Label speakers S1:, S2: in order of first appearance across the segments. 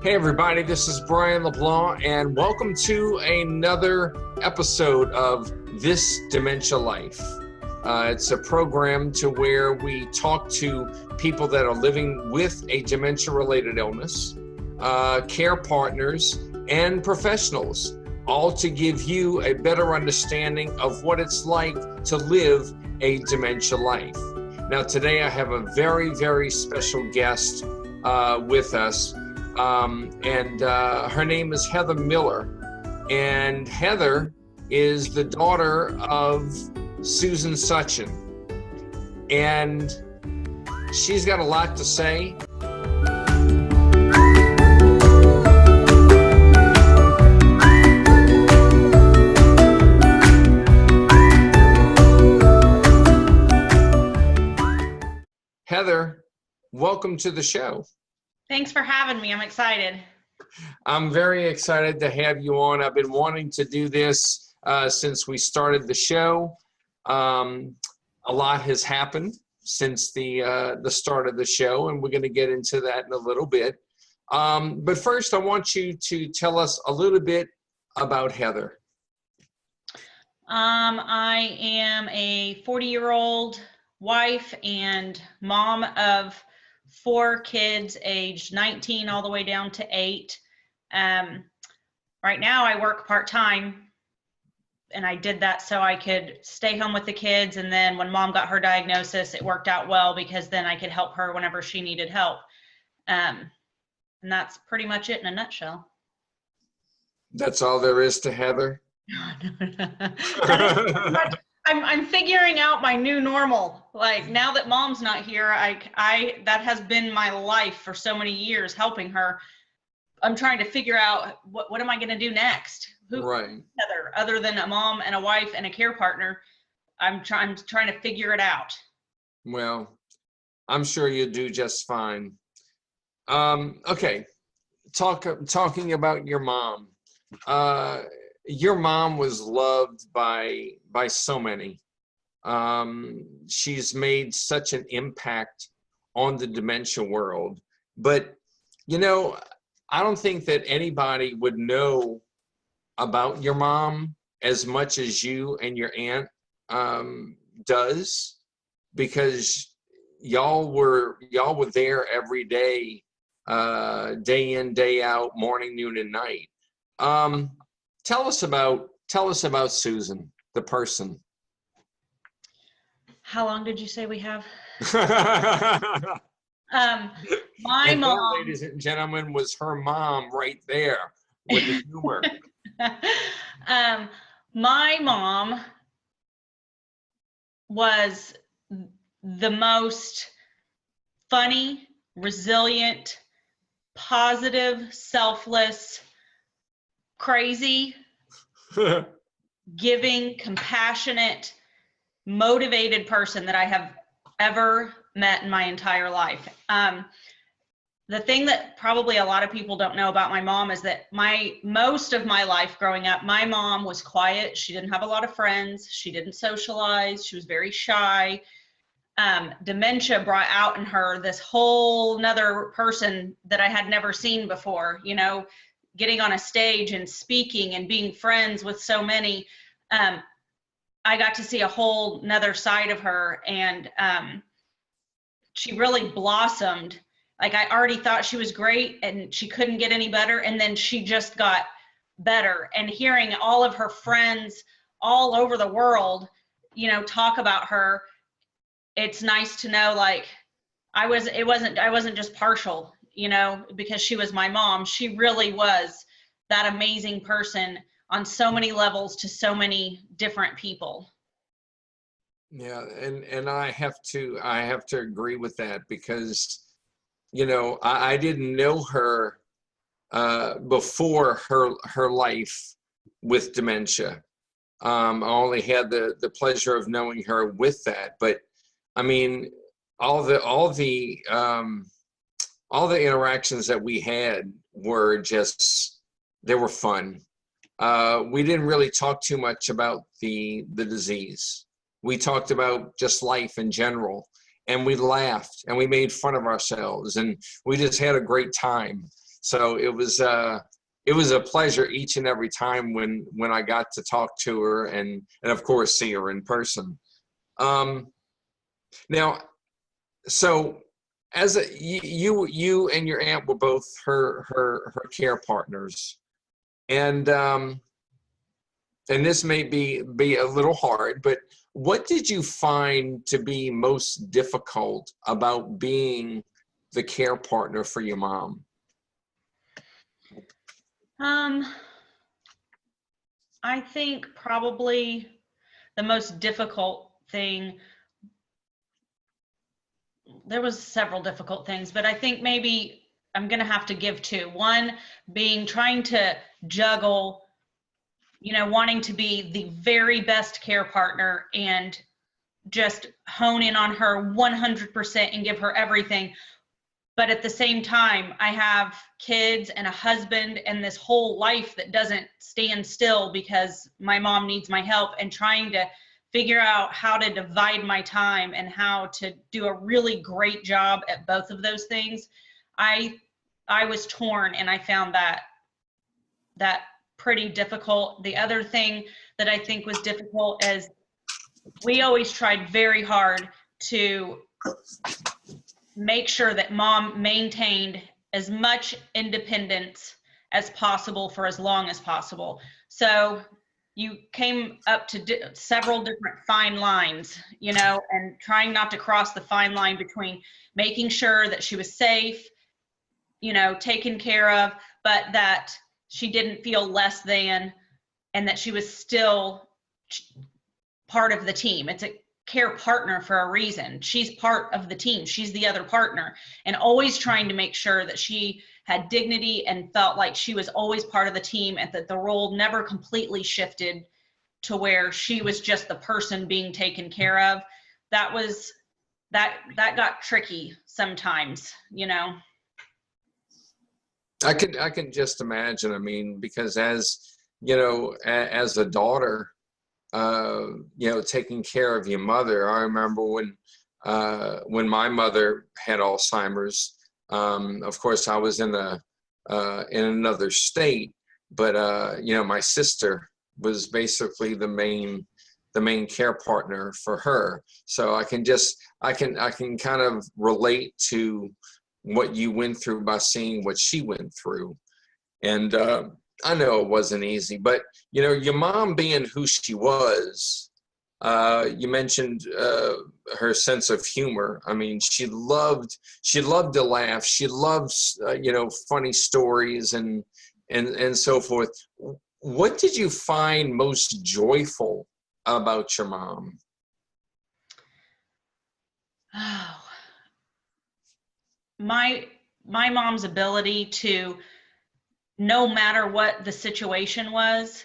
S1: Hey everybody, this is Brian LeBlanc and welcome to another episode of This Dementia Life. It's a program to where we talk to people that are living with a dementia-related illness, care partners, and professionals, all to give you a better understanding of what it's like to live a dementia life. Now today I have a very, very special guest with us. Her name is Heather Miller, and Heather is the daughter of Susan Suchan, and she's got a lot to say. Heather, welcome to the show.
S2: Thanks for having me. I'm excited.
S1: I'm very excited to have you on. I've been wanting to do this since we started the show. A lot has happened since the start of the show, and we're going to get into that in a little bit. But first, I want you to tell us a little bit about Heather.
S2: I am a 40-year-old wife and mom of 4 kids aged 19 all the way down to 8. Right now I work part-time, and I did that so I could stay home with the kids, and then when mom got her diagnosis, it worked out well because then I could help her whenever she needed help. And that's pretty much it in a nutshell.
S1: That's all there is to Heather?
S2: I'm figuring out my new normal. Like, now that mom's not here, that has been my life for so many years, helping her. I'm trying to figure out what am I going to do next?
S1: Right.
S2: Heather, other than a mom and a wife and a care partner, I'm trying to figure it out.
S1: Well, I'm sure you'll do just fine. Okay, talking about your mom. Your mom was loved by so many. She's made such an impact on the dementia world. But, you know, I don't think that anybody would know about your mom as much as you and your aunt does, because y'all were there every day, day in, day out, morning, noon, and night. Tell us about Susan, the person.
S2: How long did you say we have?
S1: My mom, ladies and gentlemen, was her mom right there with the humor.
S2: My mom was the most funny, resilient, positive, selfless, crazy, giving, compassionate, motivated person that I have ever met in my entire life. The thing that probably a lot of people don't know about my mom is that most of my life growing up, my mom was quiet. She didn't have a lot of friends. She didn't socialize. She was very shy. Dementia brought out in her this whole nother person that I had never seen before, you know, getting on a stage and speaking and being friends with so many. I got to see a whole nother side of her, and she really blossomed. Like, I already thought she was great and she couldn't get any better, and then she just got better. And hearing all of her friends all over the world, you know, talk about her, it's nice to know, like, I wasn't just partial, you know, because she was my mom. She really was that amazing person on so many levels to so many different people.
S1: Yeah, and I have to agree with that, because, you know, I didn't know her before her life with dementia. I only had the pleasure of knowing her with that, but I mean, all the interactions that we had were just, they were fun. We didn't really talk too much about the disease. We talked about just life in general, and we laughed and we made fun of ourselves, and we just had a great time. So it was a pleasure each and every time when I got to talk to her and of course see her in person. Now, so as you and your aunt were both her care partners, and this may be a little hard, but what did you find to be most difficult about being the care partner for your mom?
S2: I think probably the most difficult thing, there was several difficult things, but I think maybe I'm going to have to give two. One being trying to juggle, wanting to be the very best care partner and just hone in on her 100% and give her everything. But at the same time, I have kids and a husband and this whole life that doesn't stand still because my mom needs my help, and trying to figure out how to divide my time and how to do a really great job at both of those things. I was torn, and I found that pretty difficult. The other thing that I think was difficult is we always tried very hard to make sure that mom maintained as much independence as possible for as long as possible. So you came up to several different fine lines, and trying not to cross the fine line between making sure that she was safe, taken care of, but that she didn't feel less than, and that she was still part of the team. It's a care partner for a reason. She's part of the team. She's the other partner, and always trying to make sure that she had dignity and felt like she was always part of the team, and that the role never completely shifted to where she was just the person being taken care of. That got tricky sometimes,
S1: I can just imagine. I mean, because as as a daughter, taking care of your mother. I remember when my mother had Alzheimer's. Of course, I was in another state, but my sister was basically the main care partner for her. So I can kind of relate to what you went through by seeing what she went through, and I know it wasn't easy, but your mom being who she was, you mentioned her sense of humor. I mean, she loved to laugh. She loves funny stories and so forth. What did you find most joyful about your mom?
S2: Oh, my mom's ability to, no matter what the situation was,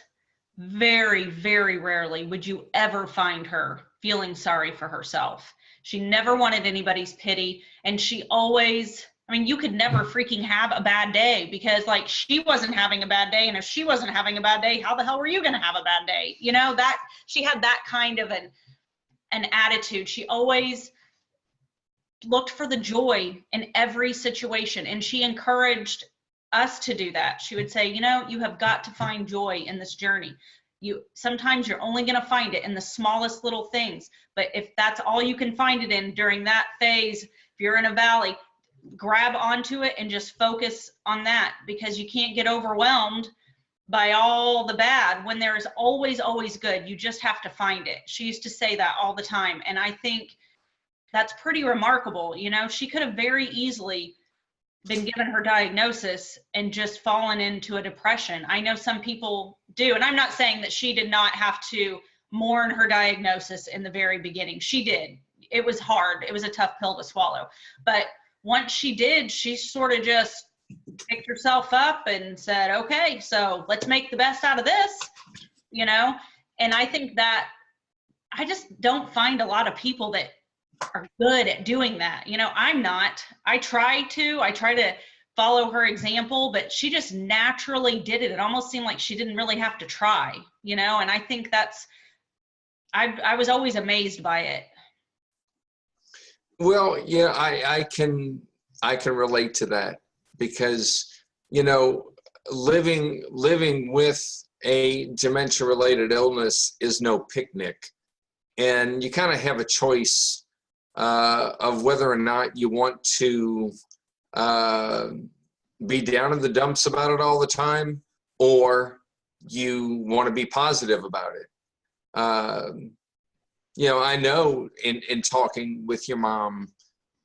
S2: very, very rarely would you ever find her feeling sorry for herself. She never wanted anybody's pity. And she always, you could never freaking have a bad day, because she wasn't having a bad day. And if she wasn't having a bad day, how the hell were you going to have a bad day? That she had that kind of an attitude. She always looked for the joy in every situation. And she encouraged us to do that. She would say, you have got to find joy in this journey. Sometimes you're only going to find it in the smallest little things, but if that's all you can find it in during that phase, if you're in a valley, grab onto it and just focus on that, because you can't get overwhelmed by all the bad when there is always good. You just have to find it. She used to say that all the time, and I think that's pretty remarkable. She could have very easily been given her diagnosis and just fallen into a depression. I know some people do, and I'm not saying that she did not have to mourn her diagnosis in the very beginning. She did. It was hard. It was a tough pill to swallow. But once she did, she sort of just picked herself up and said, okay, so let's make the best out of this, And I think that I just don't find a lot of people that are good at doing that. I'm not. I try to follow her example, but she just naturally did it. It almost seemed like she didn't really have to try, and I think I was always amazed by it.
S1: Well, yeah, I can relate to that, because you know, living with a dementia related illness is no picnic, and you kind of have a choice of whether or not you want to uh, be down in the dumps about it all the time, or you want to be positive about it. You know, I know in talking with your mom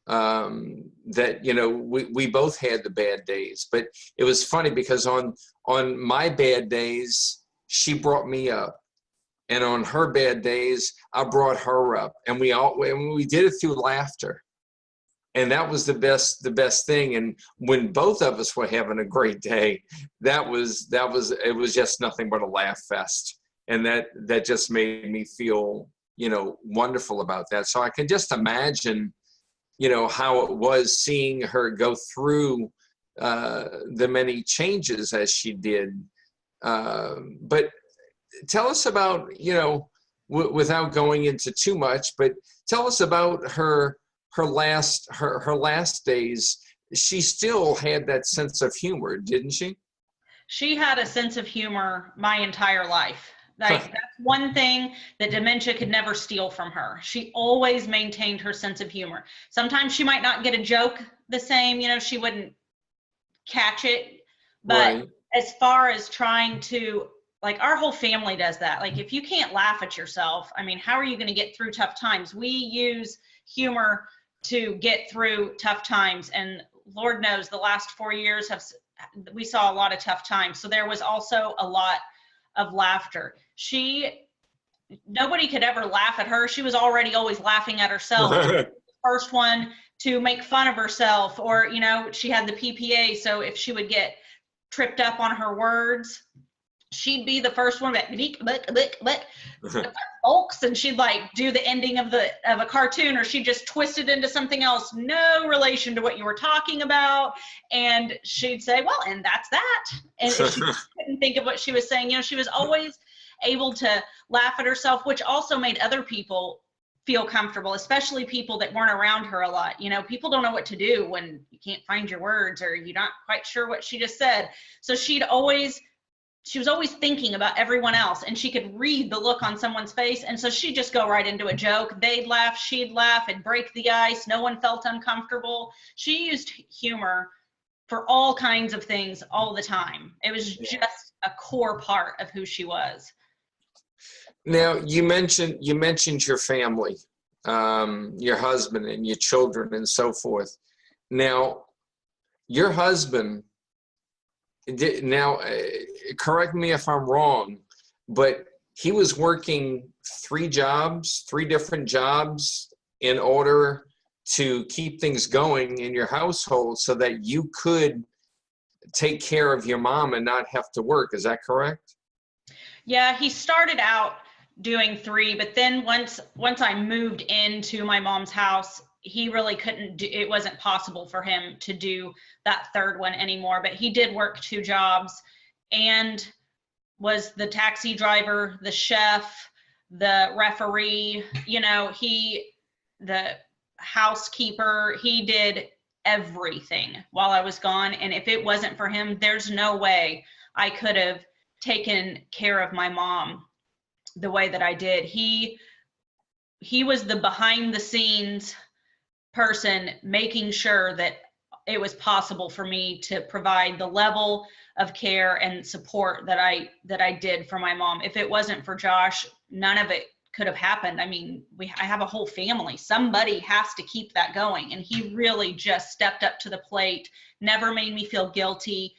S1: that, you know, we both had the bad days, but it was funny because on my bad days, she brought me up. And on her bad days, I brought her up, and we did it through laughter. And that was the best thing. And when both of us were having a great day, it was just nothing but a laugh fest. And that just made me feel, you know, wonderful about that. So I can just imagine, you know, how it was seeing her go through the many changes as she did. But tell us about, you know, without going into too much, but tell us about her last days. She still had that sense of humor, didn't she?
S2: She had a sense of humor my entire life. Like, that's one thing that dementia could never steal from her. She always maintained her sense of humor. Sometimes she might not get a joke the same, you know, she wouldn't catch it. But
S1: Right.
S2: as far as trying to, like, our whole family does that. Like, if you can't laugh at yourself, I mean, how are you going to get through tough times? We use humor to get through tough times. And Lord knows the last 4 years we saw a lot of tough times. So there was also a lot of laughter. Nobody could ever laugh at her. She was already always laughing at herself. The first one to make fun of herself, or, you know, she had the PPA. So if she would get tripped up on her words, she'd be the first one that folks, and she'd like do the ending of a cartoon, or she'd just twist it into something else, no relation to what you were talking about. And she'd say, well, and that's that. And if she couldn't think of what she was saying, you know, she was always able to laugh at herself, which also made other people feel comfortable, especially people that weren't around her a lot. You know, people don't know what to do when you can't find your words, or you're not quite sure what she just said. So she was always thinking about everyone else, and she could read the look on someone's face. And so she'd just go right into a joke. They'd laugh, she'd laugh, and break the ice. No one felt uncomfortable. She used humor for all kinds of things all the time. It was just a core part of who she was.
S1: Now, you mentioned your family, your husband and your children and so forth. Now, your husband, correct me if I'm wrong, but he was working three different jobs in order to keep things going in your household so that you could take care of your mom and not have to work. Is that correct?
S2: Yeah, he started out doing three, but then once I moved into my mom's house, he really it wasn't possible for him to do that third one anymore. But he did work two jobs and was the taxi driver, the chef, the referee, you know, the housekeeper. He did everything while I was gone. And if it wasn't for him, there's no way I could have taken care of my mom the way that I did. He was the behind the scenes person, making sure that it was possible for me to provide the level of care and support that I did for my mom. If it wasn't for Josh, none of it could have happened. I mean, I have a whole family. Somebody has to keep that going. And he really just stepped up to the plate, never made me feel guilty.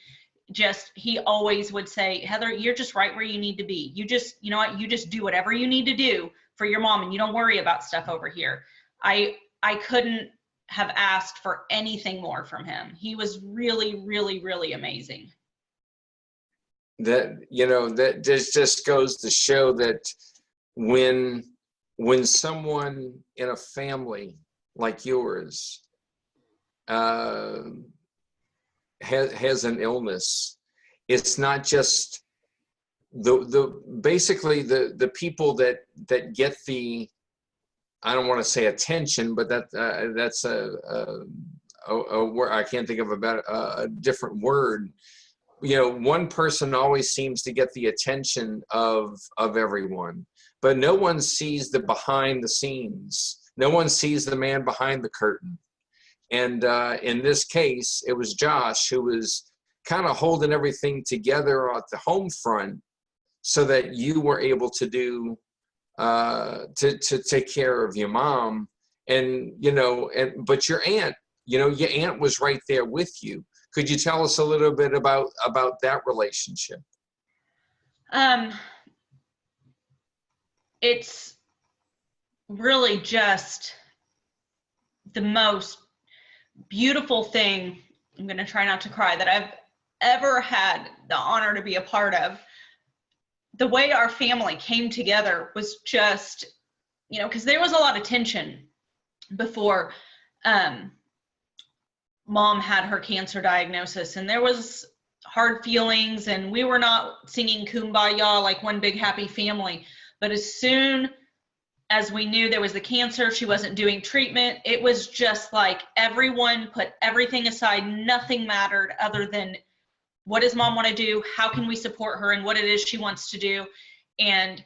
S2: He always would say, Heather, you're just right where you need to be. You just, you know what, you just do whatever you need to do for your mom, and you don't worry about stuff over here. I couldn't have asked for anything more from him. He was really, really, really amazing.
S1: That, you know, that just goes to show that when someone in a family like yours has an illness, it's not just basically the people that get the, I don't want to say attention, but that's a I can't think of a different word. You know, one person always seems to get the attention of everyone, but no one sees the behind the scenes. No one sees the man behind the curtain. And in this case, it was Josh who was kind of holding everything together at the home front so that you were able to do to take care of your mom. And, you know, but your aunt, you know, your aunt was right there with you. Could you tell us a little bit about that relationship?
S2: It's really just the most beautiful thing, I'm going to try not to cry, that I've ever had the honor to be a part of. The way our family came together was just, you know, because there was a lot of tension before Mom had her cancer diagnosis, and there was hard feelings, and we were not singing Kumbaya like one big happy family. But as soon as we knew there was the cancer, she wasn't doing treatment, it was just like everyone put everything aside. Nothing mattered other than, what does Mom want to do? How can we support her and what it is she wants to do? And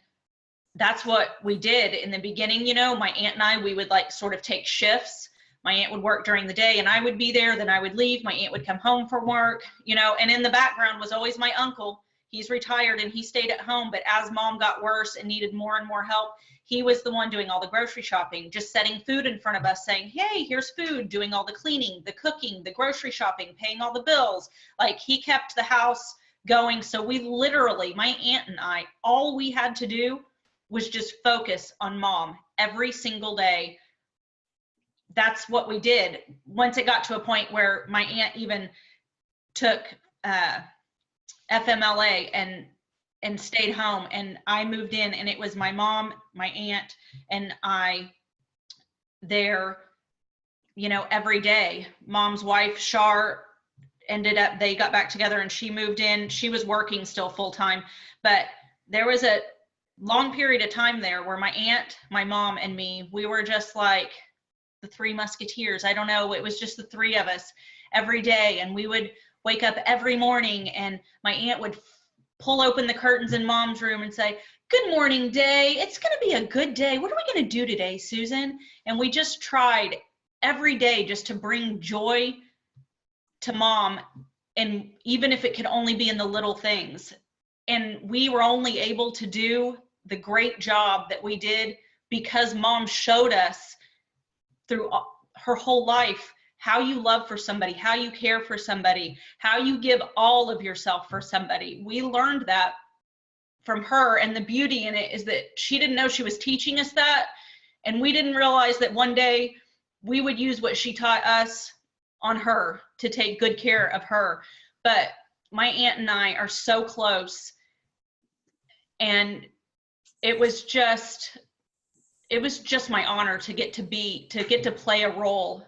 S2: that's what we did in the beginning. You know, my aunt and I, we would like sort of take shifts. My aunt would work during the day and I would be there, then I would leave. My aunt would come home from work, you know, and in the background was always my uncle. He's retired and he stayed at home, but as Mom got worse and needed more and more help, he was the one doing all the grocery shopping, just setting food in front of us, saying, hey, here's food, doing all the cleaning, the cooking, the grocery shopping, paying all the bills. Like, he kept the house going. So we literally, my aunt and I, all we had to do was just focus on Mom every single day. That's what we did. Once it got to a point where my aunt even took FMLA and stayed home, and I moved in, and it was my mom, my aunt, and I there, you know, every day. Mom's wife, Shar, ended up, they got back together and she moved in. She was working still full time, but there was a long period of time there where my aunt, my mom, and me, we were just like the Three Musketeers. I don't know, it was just the three of us every day, and we would wake up every morning and my aunt would pull open the curtains in Mom's room and say, good morning, day. It's going to be a good day. What are we going to do today, Susan? And we just tried every day just to bring joy to Mom, and even if it could only be in the little things. And we were only able to do the great job that we did because Mom showed us through her whole life how you love for somebody, how you care for somebody, how you give all of yourself for somebody. We learned that from her, and the beauty in it is that she didn't know she was teaching us that, and we didn't realize that one day we would use what she taught us on her to take good care of her. But my aunt and I are so close, and it was just my honor to get to play a role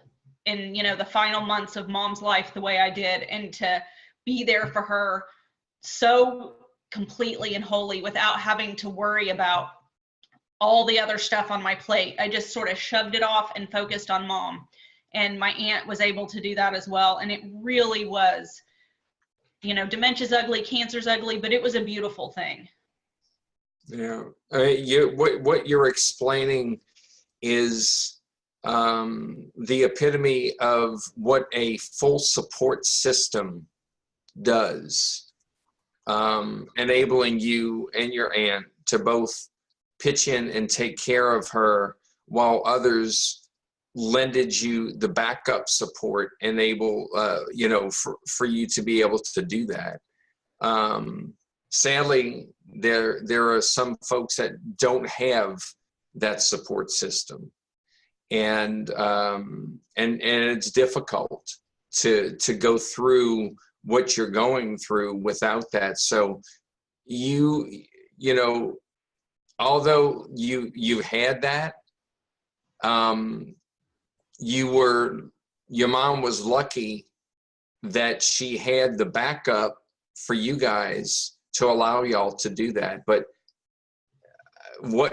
S2: in, you know, the final months of Mom's life the way I did, and to be there for her so completely and wholly without having to worry about all the other stuff on my plate. I just sort of shoved it off and focused on Mom. And my aunt was able to do that as well. And it really was, you know, dementia's ugly, cancer's ugly, but it was a beautiful thing.
S1: Yeah, what you're explaining is the epitome of what a full support system does, enabling you and your aunt to both pitch in and take care of her while others lended you the backup support, enable you know, for you to be able to do that. Sadly, there are some folks that don't have that support system, and it's difficult to go through what you're going through without that. So you know, although you had that, your mom was lucky that she had the backup for you guys to allow y'all to do that. But what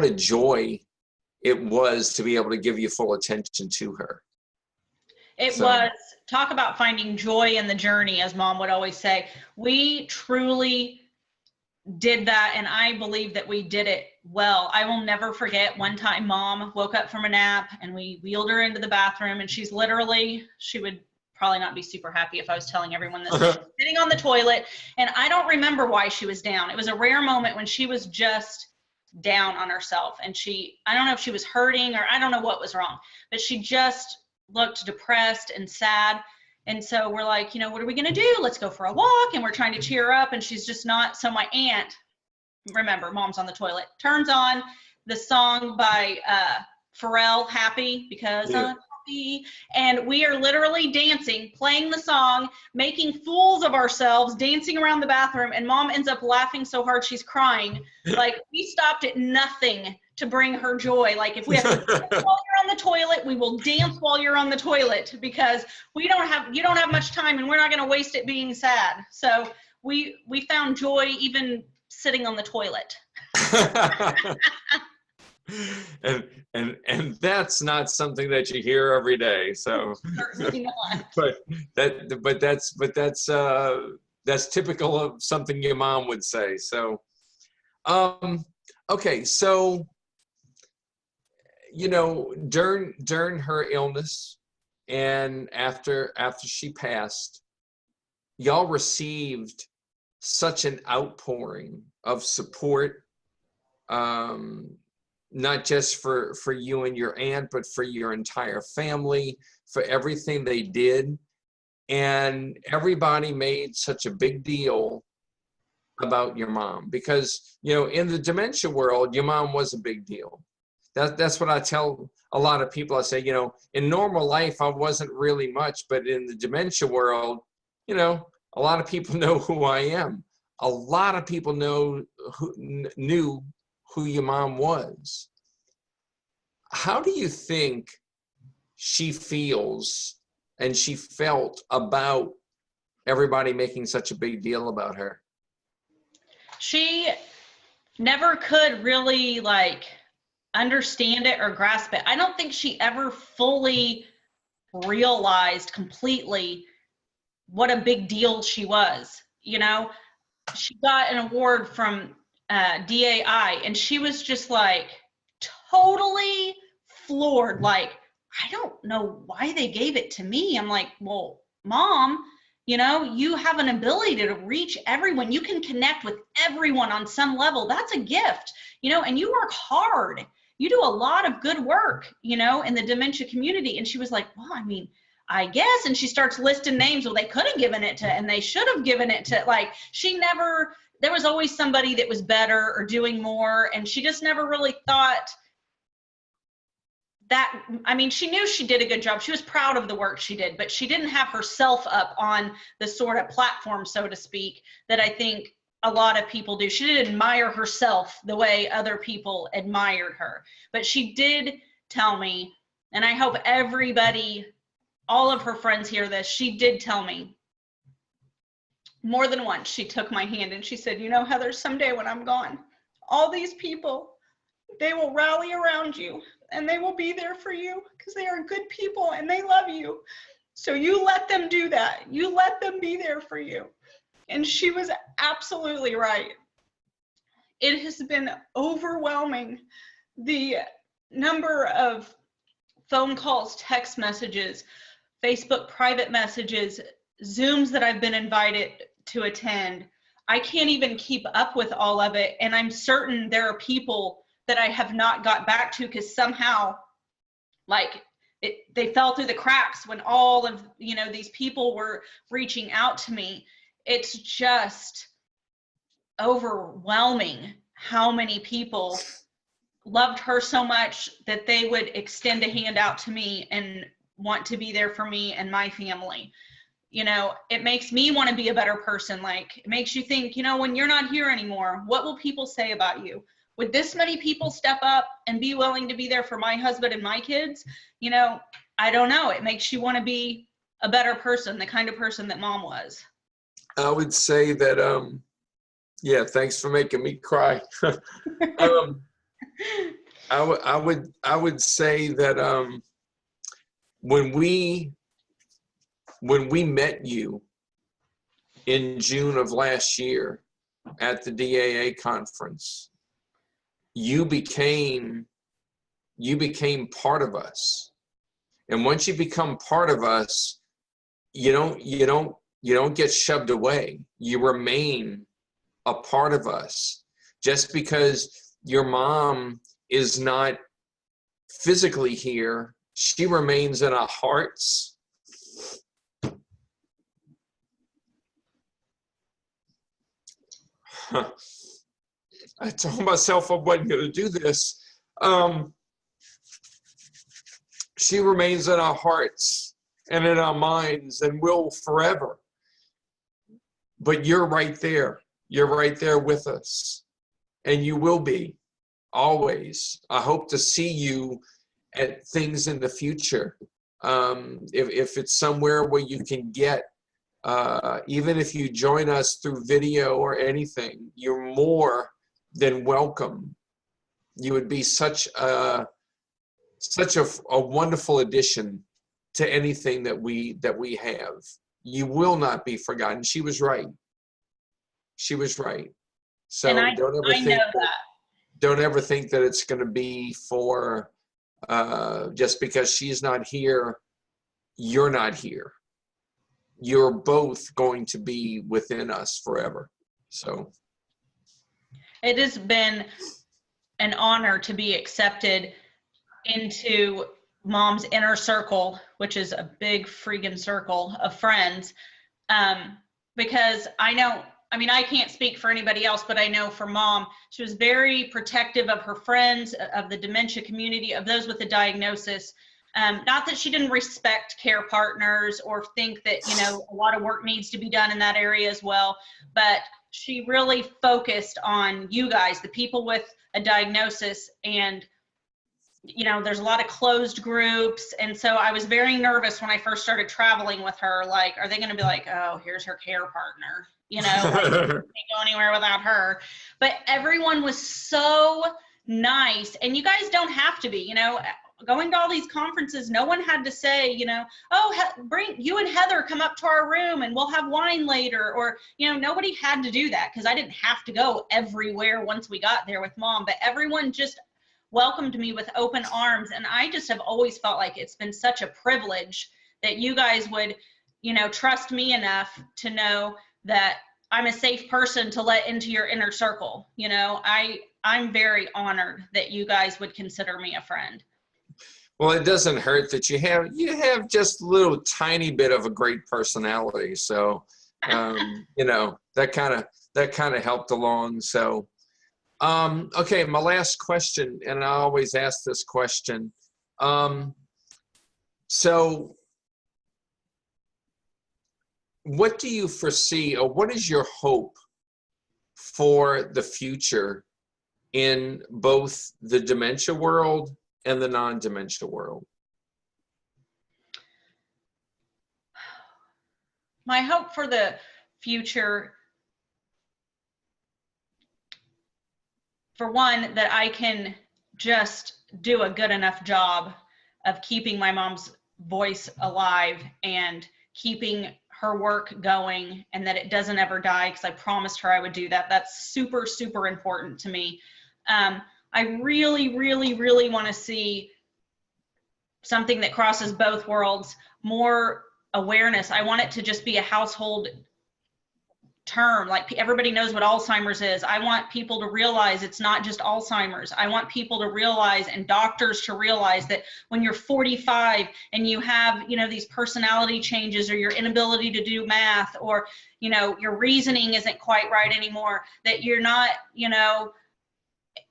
S1: a joy it was to be able to give you full attention to her.
S2: It was, talk about finding joy in the journey, as Mom would always say. We truly did that, and I believe that we did it well. I will never forget one time Mom woke up from a nap and we wheeled her into the bathroom, and she's literally, she would probably not be super happy if I was telling everyone this, sitting on the toilet, and I don't remember why she was down. It was a rare moment when she was just down on herself, and I don't know if she was hurting or I don't know what was wrong, but she just looked depressed and sad. And so we're like, what are we going to do? Let's go for a walk. And we're trying to cheer her up, and she's just not. So my aunt, remember, Mom's on the toilet, turns on the song by Pharrell, Happy, because I'm happy. And we are literally dancing, playing the song, making fools of ourselves, dancing around the bathroom. And Mom ends up laughing so hard she's crying. Like, we stopped at nothing to bring her joy. Like, if we have to dance while you're on the toilet, we will dance while you're on the toilet, because you don't have much time, and we're not going to waste it being sad. So we found joy even sitting on the toilet.
S1: and that's not something that you hear every day. So
S2: certainly not.
S1: but that's typical of something your mom would say. So okay, so during her illness and after she passed, y'all received such an outpouring of support, not just for you and your aunt, but for your entire family, for everything they did. And everybody made such a big deal about your mom, because in the dementia world, your mom was a big deal. That's what I tell a lot of people. I say, in normal life, I wasn't really much, but in the dementia world, a lot of people know who I am. A lot of people knew who your mom was. How do you think she feels and she felt about everybody making such a big deal about her?
S2: She never could really understand it or grasp it. I don't think she ever fully realized completely what a big deal she was. She got an award from DAI, and she was just totally floored. I don't know why they gave it to me. I'm like, well, Mom, you have an ability to reach everyone. You can connect with everyone on some level. That's a gift, and you work hard. You do a lot of good work, in the dementia community. And she was like, well, I guess. And she starts listing names. Well, they could have given it to, and they should have given it to, there was always somebody that was better or doing more. And she just never really thought that, she knew she did a good job. She was proud of the work she did, but she didn't have herself up on the sort of platform, so to speak, that I think a lot of people do. She didn't admire herself the way other people admired her, but she did tell me, and I hope everybody, all of her friends hear this, she did tell me more than once. She took my hand and she said, Heather, someday when I'm gone, all these people, they will rally around you and they will be there for you because they are good people and they love you. So you let them do that. You let them be there for you. And she was absolutely right. It has been overwhelming, the number of phone calls, text messages, Facebook private messages, Zooms that I've been invited to attend. I can't even keep up with all of it. And I'm certain there are people that I have not got back to because somehow they fell through the cracks when all of these people were reaching out to me. It's just overwhelming how many people loved her so much that they would extend a hand out to me and want to be there for me and my family. It makes me want to be a better person. It makes you think, when you're not here anymore, what will people say about you? Would this many people step up and be willing to be there for my husband and my kids? I don't know. It makes you want to be a better person, the kind of person that Mom was.
S1: I would say that, thanks for making me cry. I would say that when we met you in June of last year at the DAA conference, you became part of us. And once you become part of us, you don't get shoved away. You remain a part of us. Just because your mom is not physically here, she remains in our hearts. I told myself I wasn't going to do this. She remains in our hearts and in our minds and will forever. But you're right there. You're right there with us. And you will be, always. I hope to see you at things in the future. If it's somewhere where you can get, even if you join us through video or anything, you're more than welcome. You would be such a wonderful addition to anything that we have. You will not be forgotten. She was right. She was right. So don't ever think that it's going to be for just because she's not here, you're not here. You're both going to be within us forever. So
S2: it has been an honor to be accepted into Mom's inner circle, which is a big freaking circle of friends. Because I can't speak for anybody else, but I know for Mom, she was very protective of her friends, of the dementia community, of those with a diagnosis. Not that she didn't respect care partners or think that, a lot of work needs to be done in that area as well, but she really focused on you guys, the people with a diagnosis. And there's a lot of closed groups. And so I was very nervous when I first started traveling with her. Like, are they going to be like, oh, here's her care partner? Like, can't go anywhere without her. But everyone was so nice. And you guys don't have to be, going to all these conferences, no one had to say, bring you and Heather, come up to our room and we'll have wine later. Or, nobody had to do that because I didn't have to go everywhere once we got there with Mom. But everyone just welcomed me with open arms. And I just have always felt like it's been such a privilege that you guys would, trust me enough to know that I'm a safe person to let into your inner circle. I'm very honored that you guys would consider me a friend.
S1: Well, it doesn't hurt that you have just a little tiny bit of a great personality. So, that kind of helped along. So, okay, my last question, and I always ask this question. So what do you foresee, or what is your hope for the future in both the dementia world and the non-dementia world?
S2: My hope for the future, for one, that I can just do a good enough job of keeping my mom's voice alive and keeping her work going, and that it doesn't ever die, because I promised her I would do that. That's super, super important to me. I really, really, really want to see something that crosses both worlds, more awareness. I want it to just be a household term, like everybody knows what Alzheimer's is. I want people to realize it's not just Alzheimer's. I want people to realize, and doctors to realize, that when you're 45 and you have, these personality changes, or your inability to do math, or, your reasoning isn't quite right anymore, that you're not,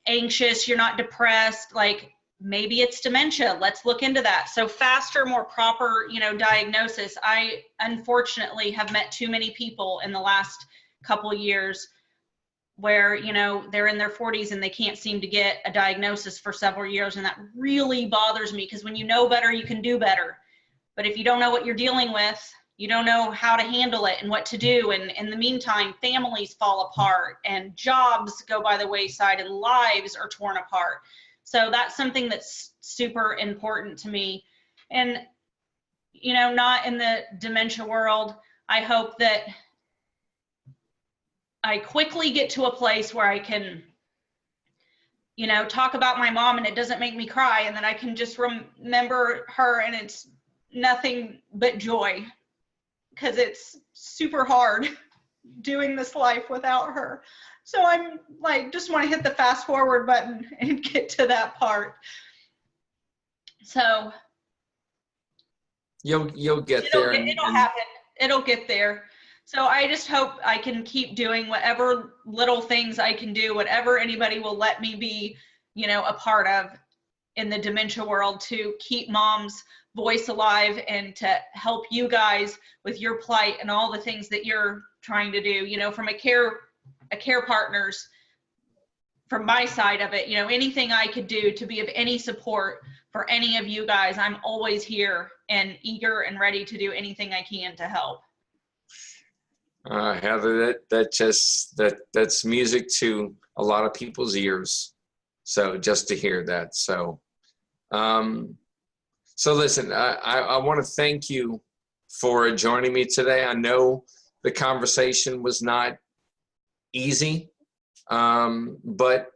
S2: anxious, you're not depressed, like maybe it's dementia. Let's look into that. So faster, more proper, diagnosis. I unfortunately have met too many people in the last couple of years where, they're in their 40s and they can't seem to get a diagnosis for several years. And that really bothers me, because when you know better, you can do better. But if you don't know what you're dealing with, you don't know how to handle it and what to do. And in the meantime, families fall apart and jobs go by the wayside and lives are torn apart. So that's something that's super important to me. And, not in the dementia world, I hope that I quickly get to a place where I can, talk about my mom and it doesn't make me cry, and then I can just remember her and it's nothing but joy, because it's super hard doing this life without her. So I'm like, just want to hit the fast forward button and get to that part. So
S1: you'll get there.
S2: It'll happen. It'll get there. So I just hope I can keep doing whatever little things I can do, whatever anybody will let me be, a part of in the dementia world, to keep Mom's voice alive and to help you guys with your plight and all the things that you're trying to do, from a care partners, from my side of it, anything I could do to be of any support for any of you guys, I'm always here and eager and ready to do anything I can to help.
S1: Heather, that's music to a lot of people's ears. So just to hear that. So listen, I want to thank you for joining me today. I know the conversation was not easy, but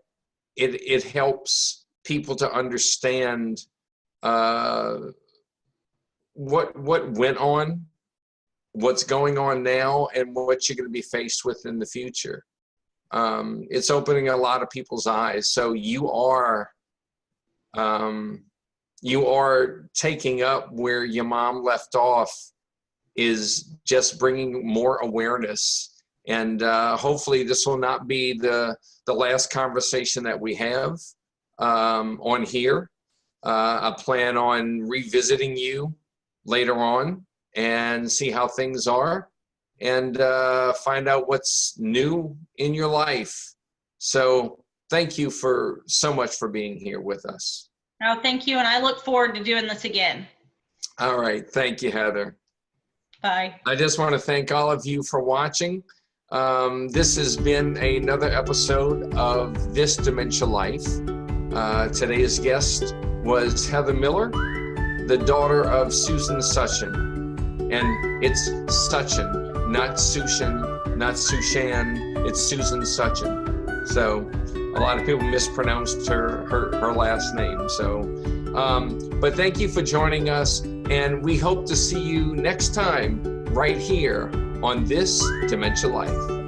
S1: it helps people to understand what went on, what's going on now, and what you're going to be faced with in the future. It's opening a lot of people's eyes. So you are taking up where your mom left off, is just bringing more awareness. And hopefully this will not be the last conversation that we have on here. I plan on revisiting you later on and see how things are, and find out what's new in your life. So thank you so much for being here with us.
S2: Oh, thank you. And I look forward to doing this again.
S1: All right. Thank you, Heather.
S2: Bye.
S1: I just want to thank all of you for watching. This has been another episode of This Dementia Life. Today's guest was Heather Miller, the daughter of Susan Suchan. And it's Suchan, not Suchan, not Suchan. It's Susan Suchan. So a lot of people mispronounced her last name. So, but thank you for joining us, and we hope to see you next time right here on This Dementia Life.